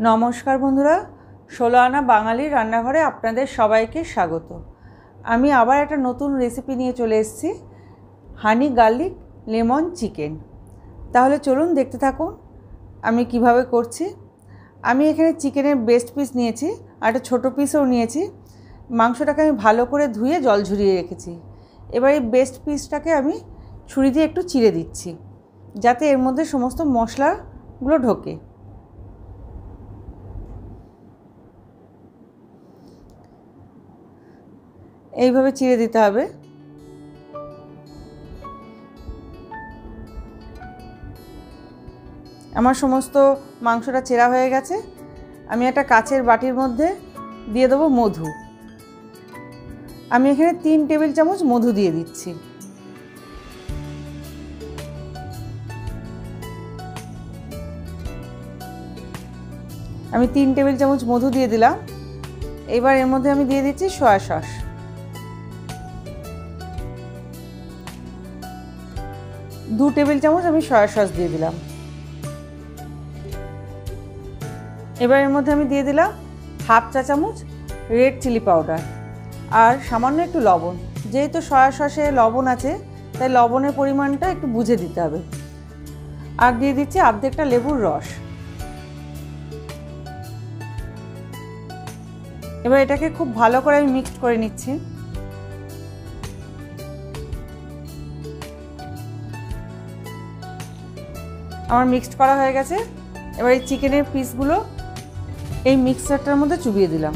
নমস্কার বন্ধুরা, ১৬ আনা বাঙালির রান্নাঘরে আপনাদের সবাইকে স্বাগত। আমি আবার একটা নতুন রেসিপি নিয়ে চলে এসেছি, হানি গার্লিক লেমন চিকেন। তাহলে চলুন দেখতে থাকুন আমি কিভাবে করছি। আমি এখানে চিকেনের বেস্ট পিস নিয়েছি আর একটা ছোটো পিসও নিয়েছি। মাংসটাকে আমি ভালো করে ধুয়ে জল ঝরিয়ে রেখেছি। এবার এই বেস্ট পিসটাকে আমি ছুরি দিয়ে একটু চিড়ে দিচ্ছি, যাতে এর মধ্যে সমস্ত মশলাগুলো ঢোকে। এইভাবে চিড়ে দিতে হবে। আমার সমস্ত মাংসটা চেরা হয়ে গেছে। আমি একটা কাচের বাটির মধ্যে দিয়ে দেবো মধু। আমি এখানে 3 টেবিল চামচ মধু দিয়ে দিচ্ছি। আমি 3 টেবিল চামচ মধু দিয়ে দিলাম। এবার এর মধ্যে আমি দিয়ে দিচ্ছি সয়া সস। দু টেবিল চামচ আমি সয়া সস দিয়ে দিলাম। এবার এর মধ্যে আমি দিয়ে দিলাম হাফ চা চামচ রেড চিলি পাউডার আর সামান্য একটু লবণ। যেহেতু সয়া সসে লবণ আছে, তাই লবণের পরিমাণটা একটু বুঝে দিতে হবে। আর দিয়ে দিচ্ছি অর্ধেকটা লেবুর রস। এবার এটাকে খুব ভালো করে আমি মিক্সড করে নিচ্ছি। আমার মিক্সড করা হয়ে গেছে। এবার এই চিকেনের পিসগুলো এই মিক্সারটার মধ্যে চুবিয়ে দিলাম।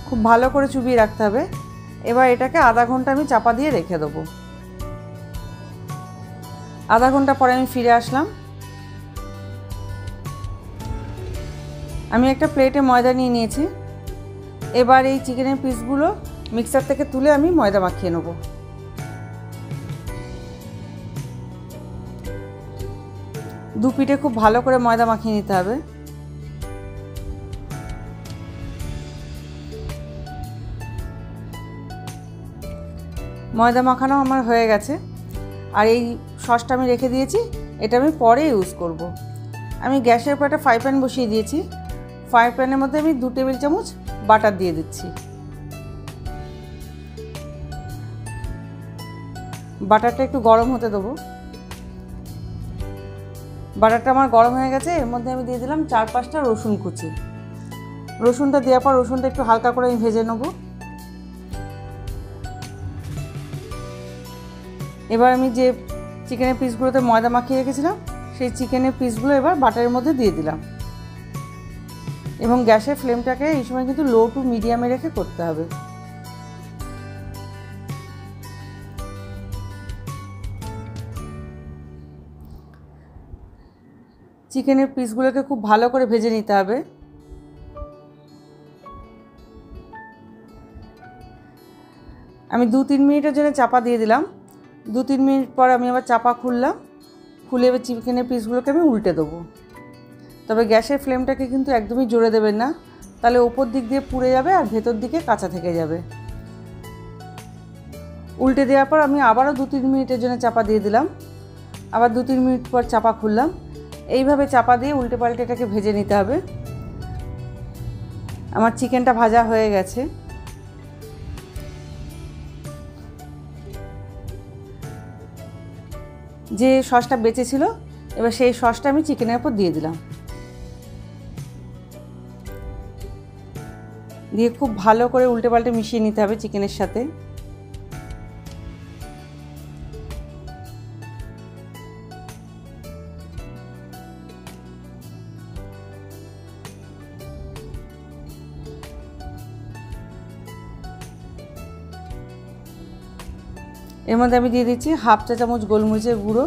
খুব ভালো করে চুবিয়ে রাখতে হবে। এবার এটাকে আধা ঘন্টা আমি চাপা দিয়ে রেখে দেবো। আধা ঘন্টা পরে আমি ফিরে আসলাম। আমি একটা প্লেটে ময়দা নিয়ে নিয়েছি। এবার এই চিকেনের পিসগুলো মিক্সার থেকে তুলে আমি ময়দা মাখিয়ে নেব। দু পিঠে খুব ভালো করে ময়দা মাখিয়ে নিতে হবে। ময়দা মাখানো আমার হয়ে গেছে। আর এই সসটা আমি রেখে দিয়েছি, এটা আমি পরে ইউজ করব। আমি গ্যাসের উপর একটা ফ্রাই প্যান বসিয়ে দিয়েছি। ফ্রাই প্যানের মধ্যে আমি 2 টেবিল চামচ বাটার দিয়ে দিচ্ছি। বাটারটা একটু গরম হতে দেবো। বাটারটা আমার গরম হয়ে গেছে। এর মধ্যে আমি দিয়ে দিলাম 4-5টা রসুন কুচি। রসুনটা দেওয়ার পর রসুনটা একটু হালকা করে আমি ভেজে নেব। এবার আমি যে চিকেনের পিসগুলোতে ময়দা মাখিয়ে রেখেছিলাম, সেই চিকেনের পিসগুলো এবার বাটারের মধ্যে দিয়ে দিলাম। এবং গ্যাসের ফ্লেমটাকে এই সময় কিন্তু লো টু মিডিয়ামে রেখে করতে হবে। চিকেনের পিসগুলোকে খুব ভালো করে ভেজে নিতে হবে। আমি 2-3 মিনিটের জন্য চাপা দিয়ে দিলাম। 2-3 মিনিট পর আমি আবার চাপা খুললাম। খুলে এবার চিকেনের পিসগুলোকে আমি উল্টে দেবো। তবে গ্যাসের ফ্লেমটাকে কিন্তু একদমই জোরে দেবেন না, তাহলে ওপর দিক দিয়ে পুড়ে যাবে আর ভেতর দিকে কাঁচা থেকে যাবে। উল্টে দেওয়ার পর আমি আবারও 2-3 মিনিটের জন্য চাপা দিয়ে দিলাম। আবার 2-3 মিনিট পর চাপা খুললাম। এইভাবে চাপা দিয়ে উল্টে পাল্টে এটাকে ভেজে নিতে হবে। আমার চিকেনটা ভাজা হয়ে গেছে। যে সসটা বেঁচে ছিল, এবার সেই সসটা আমি চিকেনের উপর দিয়ে দিলাম। দিয়ে খুব ভালো করে উল্টে পাল্টে মিশিয়ে নিতে হবে চিকেনের সাথে। এর মধ্যে আমি দিয়ে দিচ্ছি হাফ চা চামচ গোলমরিচের গুঁড়ো।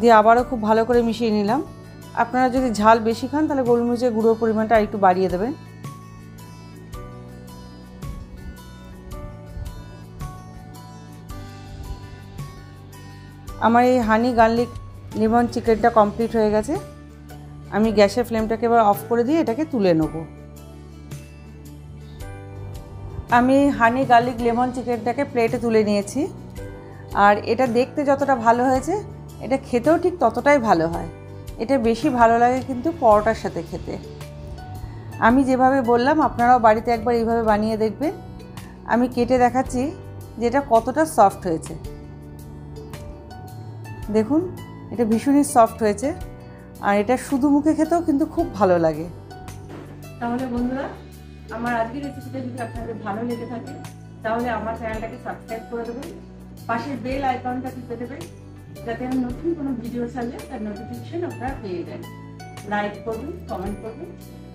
দিয়ে আবারও খুব ভালো করে মিশিয়ে নিলাম। আপনারা যদি ঝাল বেশি খান, তাহলে গোলমরিচের গুঁড়োর পরিমাণটা আরেকটু বাড়িয়ে দেবেন। আমার এই হানি গার্লিক লেমন চিকেনটা কমপ্লিট হয়ে গেছে। আমি গ্যাসের ফ্লেমটাকে এবার অফ করে দিয়ে এটাকে তুলে নেব। আমি হানি গার্লিক লেমন চিকেনটাকে প্লেটে তুলে নিয়েছি। আর এটা দেখতে যতটা ভালো হয়েছে, এটা খেতেও ঠিক ততটাই ভালো হয়। এটা বেশি ভালো লাগে কিন্তু পরোটার সাথে খেতে। আমি যেভাবে বললাম আপনারাও বাড়িতে একবার এইভাবে বানিয়ে দেখবেন। আমি কেটে দেখাচ্ছি যে এটা কতটা সফট হয়েছে। দেখুন, এটা ভীষণই সফট হয়েছে, আর এটা শুধু মুখে খেতেও কিন্তু খুব ভালো লাগে। তাহলে বন্ধুরা, আমার আজকের রেসিপিটা যদি আপনাদের ভালো লেগে থাকে তাহলে আমার চ্যানেলটাকে সাবস্ক্রাইব করে দেবেন, পাশের বেল আইকনটা টিপে দেবেন, যাতে আমি নতুন কোনো ভিডিও ছাড়লে তার নোটিফিকেশন আপনারা পেয়ে যান। লাইক করবেন, কমেন্ট করবেন,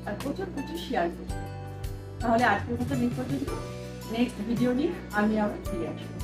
আর প্রচুর শেয়ার করবেন। তাহলে আজকের মতো এই পর্যন্ত। নেক্সট ভিডিও নিয়ে আমি আবার ফিরে আসবো।